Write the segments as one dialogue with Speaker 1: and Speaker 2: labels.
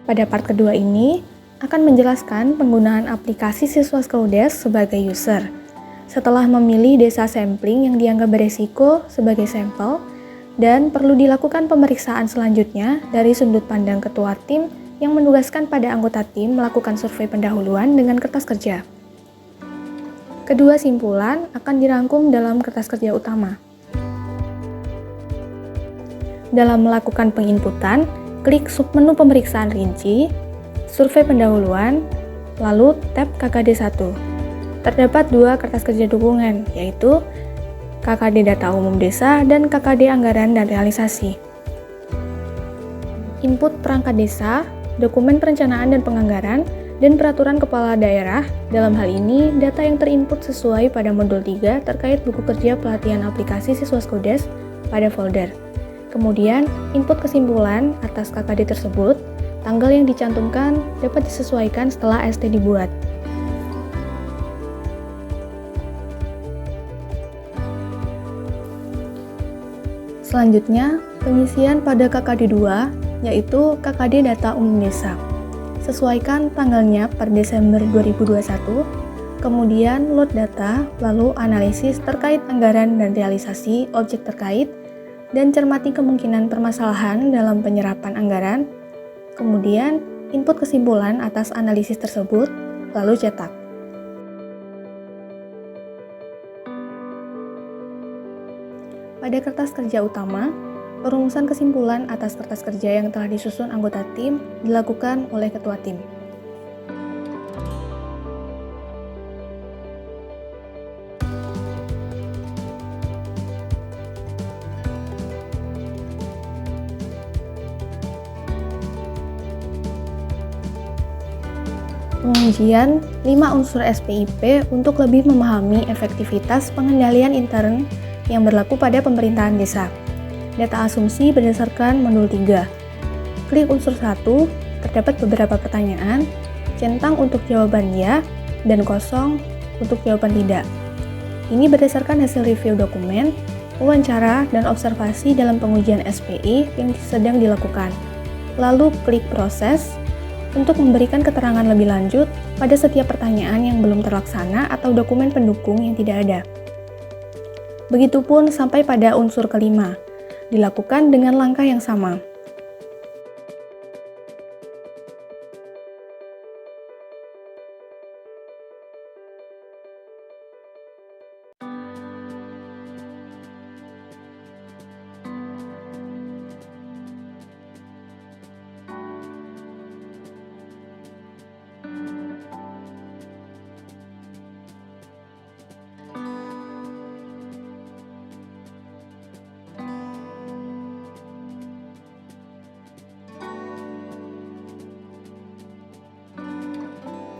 Speaker 1: Pada part kedua ini, akan menjelaskan penggunaan aplikasi Siswa Skaudes sebagai user. Setelah memilih desa sampling yang dianggap beresiko sebagai sampel, dan perlu dilakukan pemeriksaan selanjutnya dari sudut pandang ketua tim yang menugaskan pada anggota tim melakukan survei pendahuluan dengan kertas kerja. Kedua simpulan akan dirangkum dalam kertas kerja utama. Dalam melakukan penginputan, klik submenu pemeriksaan rinci, survei pendahuluan, lalu tab KKD 1. Terdapat dua kertas kerja dukungan, yaitu KKD Data Umum Desa dan KKD Anggaran dan Realisasi. Input perangkat desa, dokumen perencanaan dan penganggaran, dan peraturan kepala daerah. Dalam hal ini, data yang terinput sesuai pada modul 3 terkait buku kerja pelatihan aplikasi Siswa Skaudes pada folder. Kemudian, input kesimpulan atas KKD tersebut, tanggal yang dicantumkan dapat disesuaikan setelah ST dibuat. Selanjutnya, pengisian pada KKD 2, yaitu KKD Data Umum Desa. Sesuaikan tanggalnya per Desember 2021, kemudian load data, lalu analisis terkait anggaran dan realisasi objek terkait, dan cermati kemungkinan permasalahan dalam penyerapan anggaran, kemudian input kesimpulan atas analisis tersebut, lalu cetak. Pada kertas kerja utama, perumusan kesimpulan atas kertas kerja yang telah disusun anggota tim dilakukan oleh ketua tim. Pengujian 5 unsur SPIP untuk lebih memahami efektivitas pengendalian intern yang berlaku pada pemerintahan desa. Data asumsi berdasarkan modul 3. Klik unsur 1, terdapat beberapa pertanyaan, centang untuk jawaban ya, dan kosong untuk jawaban tidak. Ini berdasarkan hasil review dokumen, wawancara, dan observasi dalam pengujian SPI yang sedang dilakukan. Lalu klik proses untuk memberikan keterangan lebih lanjut pada setiap pertanyaan yang belum terlaksana atau dokumen pendukung yang tidak ada. Begitupun sampai pada unsur kelima, dilakukan dengan langkah yang sama.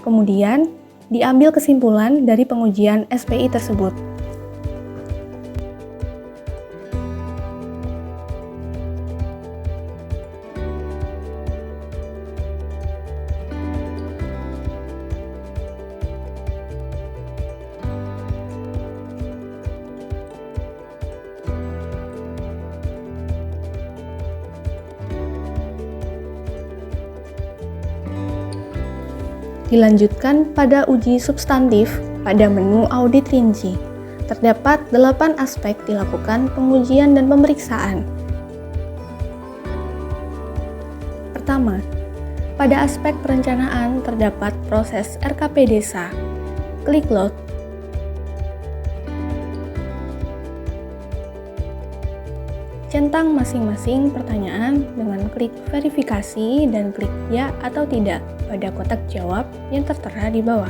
Speaker 1: Kemudian, diambil kesimpulan dari pengujian SPI tersebut. Dilanjutkan pada uji substantif pada menu audit rinci. Terdapat 8 aspek dilakukan pengujian dan pemeriksaan. Pertama, pada aspek perencanaan terdapat proses RKP desa. Klik load. Centang masing-masing pertanyaan dengan klik verifikasi dan klik ya atau tidak pada kotak jawab yang tertera di bawah.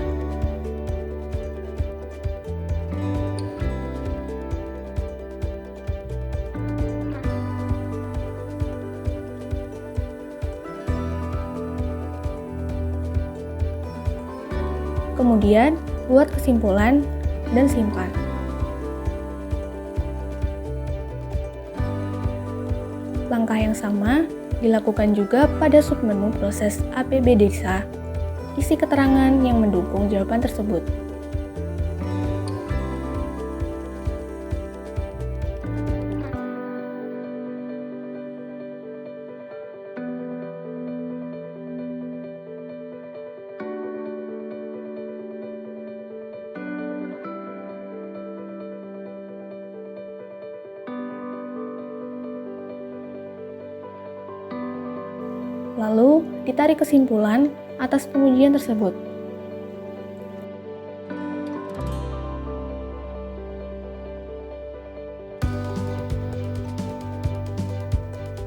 Speaker 1: Kemudian, buat kesimpulan dan simpan. Langkah yang sama dilakukan juga pada submenu proses APB Desa. Isi keterangan yang mendukung jawaban tersebut. Lalu, ditarik kesimpulan atas pengujian tersebut.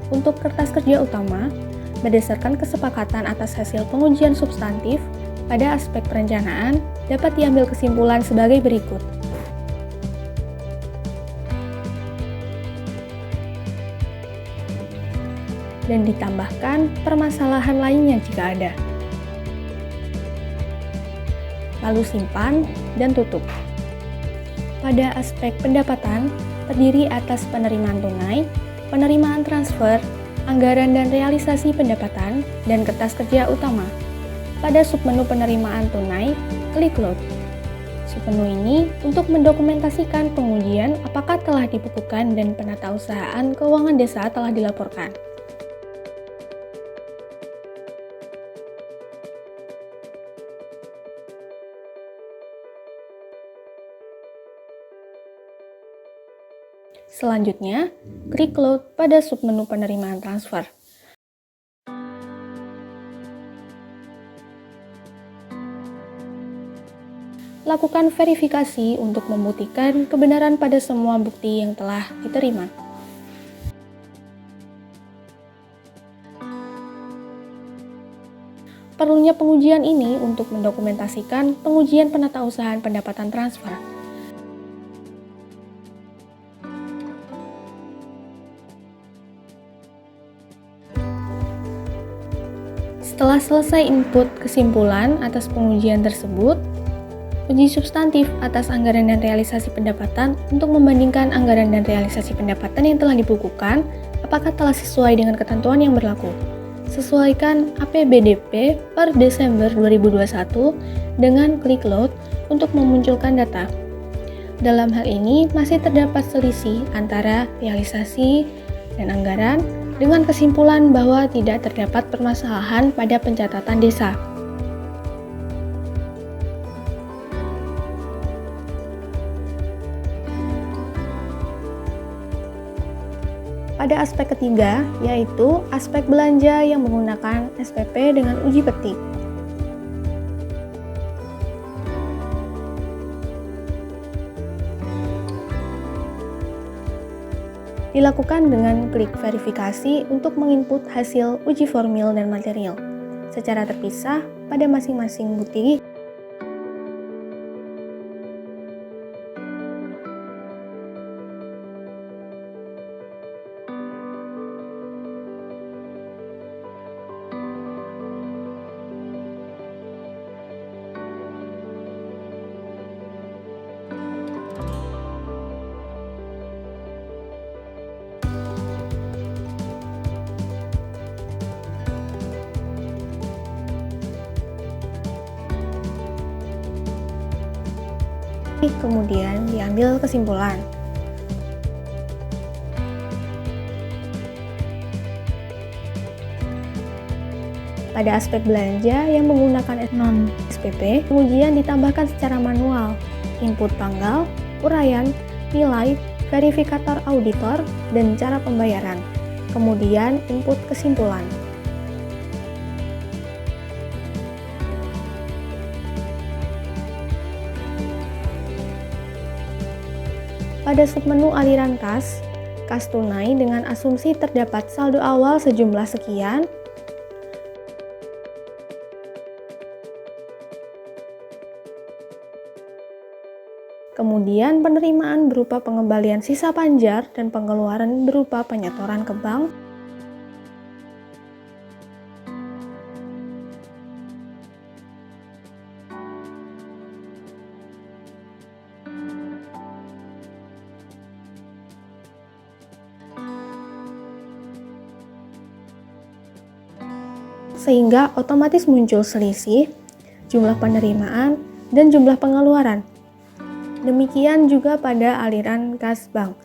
Speaker 1: Untuk kertas kerja utama, berdasarkan kesepakatan atas hasil pengujian substantif, pada aspek perencanaan dapat diambil kesimpulan sebagai berikut. Dan ditambahkan permasalahan lainnya jika ada. Lalu simpan dan tutup. Pada aspek pendapatan, terdiri atas penerimaan tunai, penerimaan transfer, anggaran dan realisasi pendapatan, dan kertas kerja utama. Pada submenu penerimaan tunai, klik load. Submenu ini untuk mendokumentasikan pengujian apakah telah dibukukan dan penatausahaan keuangan desa telah dilaporkan. Selanjutnya, klik load pada submenu penerimaan transfer. Lakukan verifikasi untuk membuktikan kebenaran pada semua bukti yang telah diterima. Perlunya pengujian ini untuk mendokumentasikan pengujian penatausahaan pendapatan transfer. Setelah selesai input kesimpulan atas pengujian tersebut, uji substantif atas anggaran dan realisasi pendapatan untuk membandingkan anggaran dan realisasi pendapatan yang telah dibukukan apakah telah sesuai dengan ketentuan yang berlaku. Sesuaikan APBDP per Desember 2021 dengan klik load untuk memunculkan data. Dalam hal ini masih terdapat selisih antara realisasi dan anggaran dengan kesimpulan bahwa tidak terdapat permasalahan pada pencatatan desa. Pada aspek ketiga, yaitu aspek belanja yang menggunakan SPP dengan uji petik. Dilakukan dengan klik verifikasi untuk menginput hasil uji formil dan material secara terpisah pada masing-masing bukti. Kemudian diambil kesimpulan. Pada aspek belanja yang menggunakan non-SPP, pengujian ditambahkan secara manual, input tanggal, uraian, nilai, verifikator auditor, dan cara pembayaran. Kemudian input kesimpulan. Pada submenu aliran kas tunai dengan asumsi terdapat saldo awal sejumlah sekian, kemudian penerimaan berupa pengembalian sisa panjar dan pengeluaran berupa penyetoran ke bank, sehingga otomatis muncul selisih jumlah penerimaan dan jumlah pengeluaran. Demikian juga pada aliran kas bank.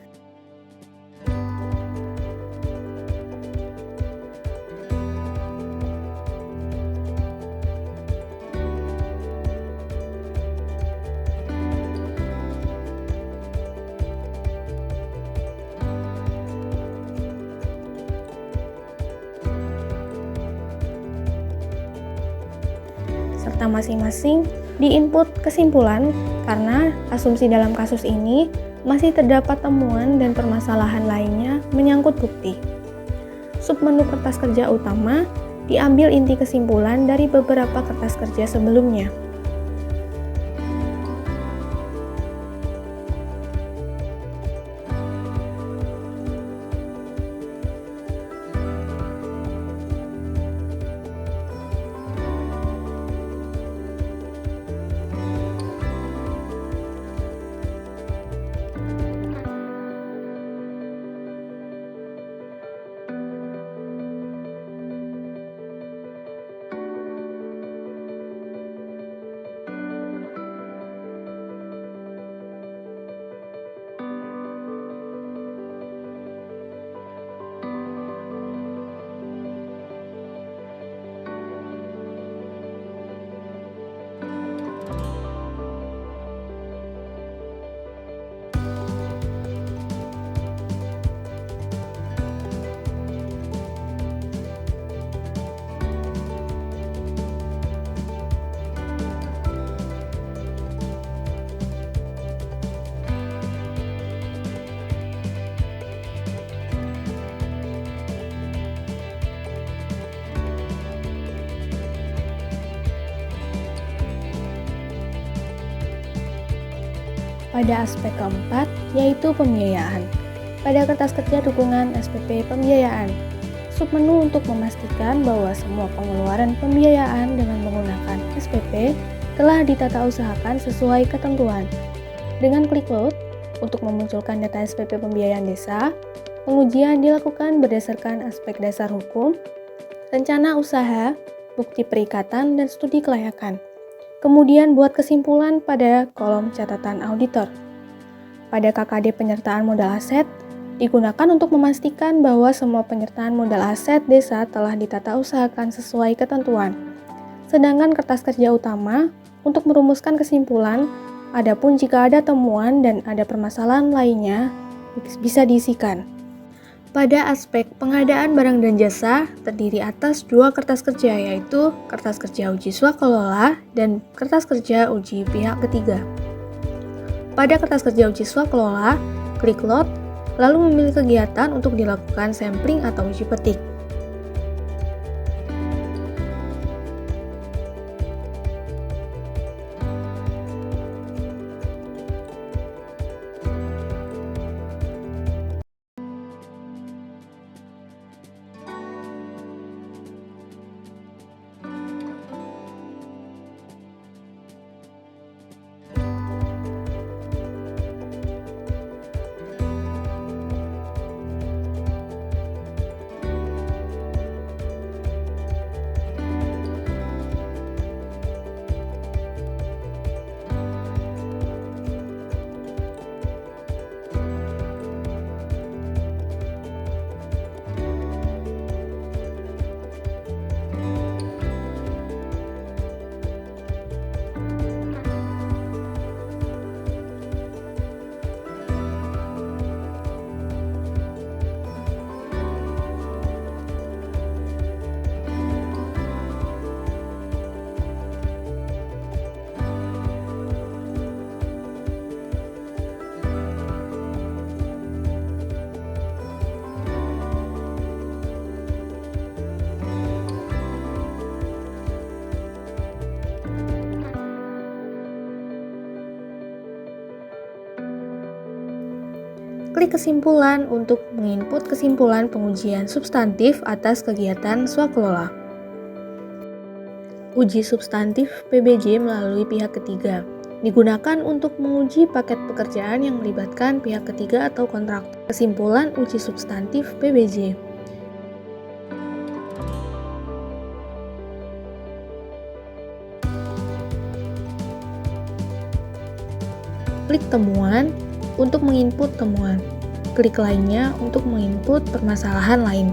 Speaker 1: serta masing-masing di-input kesimpulan karena asumsi dalam kasus ini masih terdapat temuan dan permasalahan lainnya menyangkut bukti. Submenu kertas kerja utama diambil inti kesimpulan dari beberapa kertas kerja sebelumnya. Pada aspek keempat, yaitu pembiayaan. Pada kertas kerja dukungan SPP pembiayaan, submenu untuk memastikan bahwa semua pengeluaran pembiayaan dengan menggunakan SPP telah ditata usahakan sesuai ketentuan. Dengan klik load, untuk memunculkan data SPP pembiayaan desa, pengujian dilakukan berdasarkan aspek dasar hukum, rencana usaha, bukti perikatan, dan studi kelayakan. Kemudian buat kesimpulan pada kolom catatan auditor. Pada KKD penyertaan modal aset, digunakan untuk memastikan bahwa semua penyertaan modal aset desa telah ditata usahakan sesuai ketentuan. Sedangkan kertas kerja utama untuk merumuskan kesimpulan, adapun jika ada temuan dan ada permasalahan lainnya, bisa diisikan. Pada aspek pengadaan barang dan jasa, terdiri atas dua kertas kerja, yaitu kertas kerja uji swakelola dan kertas kerja uji pihak ketiga. Pada kertas kerja uji swakelola, klik lot, lalu memilih kegiatan untuk dilakukan sampling atau uji petik. Klik kesimpulan untuk menginput kesimpulan pengujian substantif atas kegiatan swakelola. Uji substantif PBJ melalui pihak ketiga digunakan untuk menguji paket pekerjaan yang melibatkan pihak ketiga atau kontraktor. Kesimpulan uji substantif PBJ. Klik temuan untuk menginput temuan. Klik lainnya untuk menginput permasalahan lain.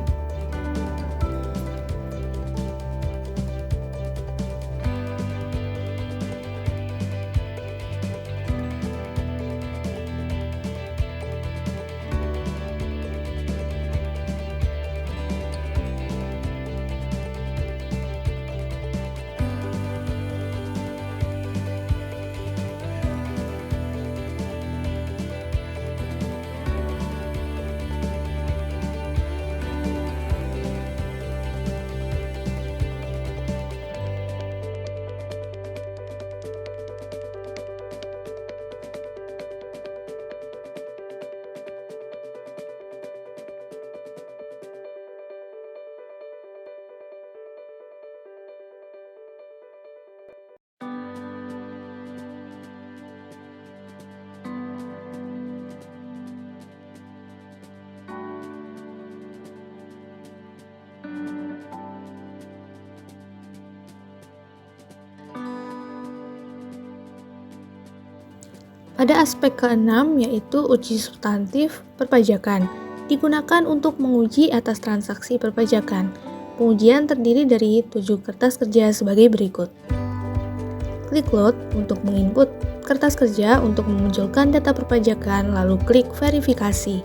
Speaker 1: Ada aspek keenam yaitu uji substantif perpajakan. Digunakan untuk menguji atas transaksi perpajakan. Pengujian terdiri dari 7 kertas kerja sebagai berikut. Klik load untuk menginput kertas kerja untuk memunculkan data perpajakan, lalu klik verifikasi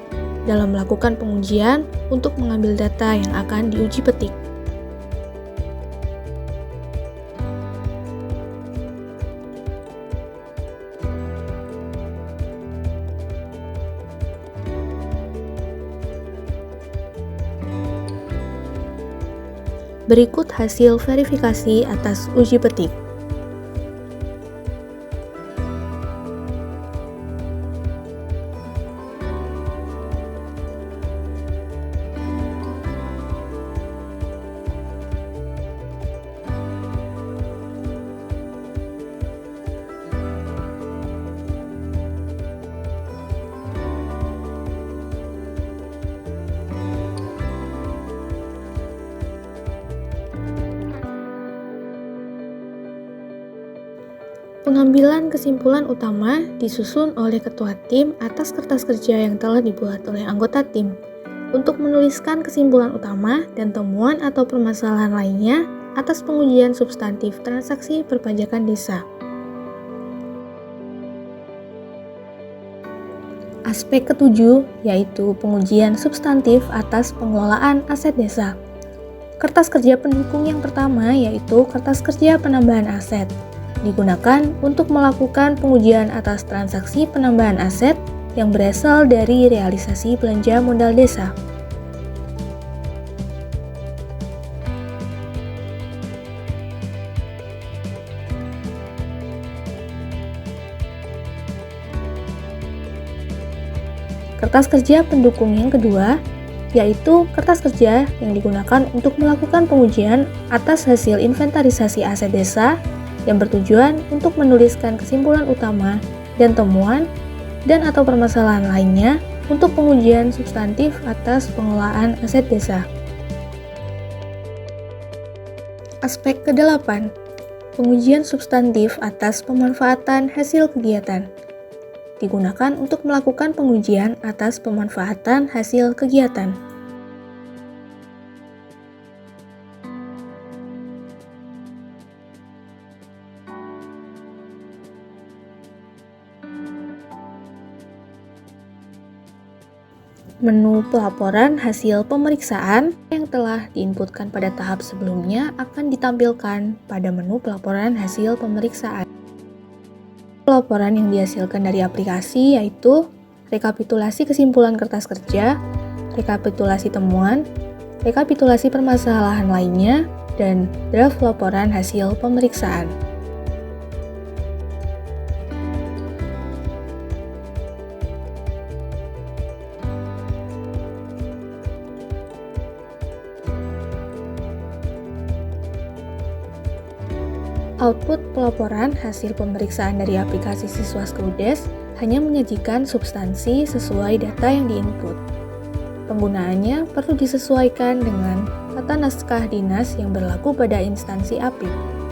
Speaker 1: dalam melakukan pengujian untuk mengambil data yang akan diuji petik. Berikut hasil verifikasi atas uji petik. Pengambilan kesimpulan utama disusun oleh ketua tim atas kertas kerja yang telah dibuat oleh anggota tim untuk menuliskan kesimpulan utama dan temuan atau permasalahan lainnya atas pengujian substantif transaksi perpajakan desa. Aspek ketujuh yaitu pengujian substantif atas pengelolaan aset desa. Kertas kerja pendukung yang pertama yaitu kertas kerja penambahan aset. Digunakan untuk melakukan pengujian atas transaksi penambahan aset yang berasal dari realisasi belanja modal desa. Kertas kerja pendukung yang kedua yaitu kertas kerja yang digunakan untuk melakukan pengujian atas hasil inventarisasi aset desa yang bertujuan untuk menuliskan kesimpulan utama dan temuan dan atau permasalahan lainnya untuk pengujian substantif atas pengelolaan aset desa. Aspek ke-8, pengujian substantif atas pemanfaatan hasil kegiatan. Digunakan untuk melakukan pengujian atas pemanfaatan hasil kegiatan. Menu pelaporan hasil pemeriksaan yang telah diinputkan pada tahap sebelumnya akan ditampilkan pada menu pelaporan hasil pemeriksaan. Pelaporan yang dihasilkan dari aplikasi yaitu rekapitulasi kesimpulan kertas kerja, rekapitulasi temuan, rekapitulasi permasalahan lainnya, dan draft laporan hasil pemeriksaan. Output pelaporan hasil pemeriksaan dari aplikasi Siswa Skeudes hanya menyajikan substansi sesuai data yang diinput. Penggunaannya perlu disesuaikan dengan tata naskah dinas yang berlaku pada instansi APIK.